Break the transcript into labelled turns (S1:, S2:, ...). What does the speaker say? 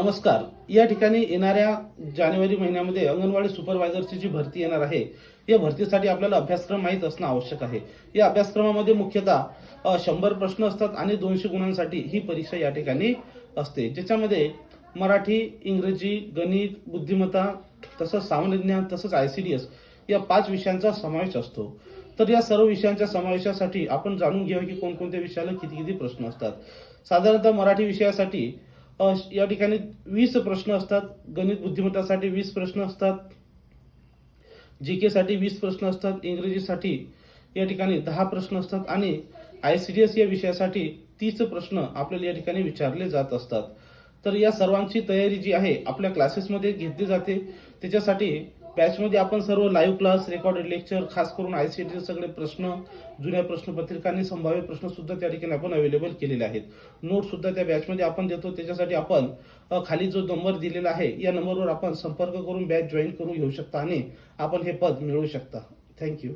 S1: नमस्कार. या ठिकाणी येणाऱ्या जानेवारी महिन्यामध्ये अंगणवाडी सुपरवायझरची जी भरती येणार आहे, या भरतीसाठी आपल्याला अभ्यासक्रम माहीत असणं आवश्यक आहे. या अभ्यासक्रमामध्ये मुख्यतः 100 प्रश्न असतात आणि 200 गुणांसाठी ही परीक्षा या ठिकाणी असते, ज्याच्यामध्ये मराठी, इंग्रजी, गणित, बुद्धिमत्ता, तसंच सामान्य ज्ञान, तसंच ICDS या 5 विषयांचा समावेश असतो. तर या सर्व विषयांच्या समावेशासाठी आपण जाणून घेऊया की कोणकोणत्या विषयाला किती किती प्रश्न असतात. साधारणतः मराठी विषयासाठी या ठिकाणी 20 प्रश्न असतात, गणित बुद्धिमत्तासाठी 20 प्रश्न असतात, GK साठी 20 प्रश्न असतात, इंग्रजीसाठी या ठिकाणी 10 प्रश्न असतात आणि ICDS या विषयासाठी 30 प्रश्न आपल्याला या ठिकाणी विचारले जात असतात. तर या सर्वांची तयारी जी आहे आपल्या क्लासेसमध्ये घेतली जाते. त्याच्यासाठी बॅचमध्ये आपण सर्व लाईव्ह क्लास, रेकॉर्डेड लेक्चर, खास करून ICDS सगळे प्रश्न, जुन्या प्रश्नपत्रिका आणि संभाव्य प्रश्न सुद्धा त्या ठिकाणी आपण अवेलेबल केलेले आहेत. नोट सुद्धा त्या बॅचमध्ये आपण देतो. त्याच्यासाठी आपण खाली जो नंबर दिलेला आहे या नंबरवर आपण संपर्क करून बॅच जॉईन करून घेऊ शकता आणि आपण हे पद मिळवू शकता. थँक्यू.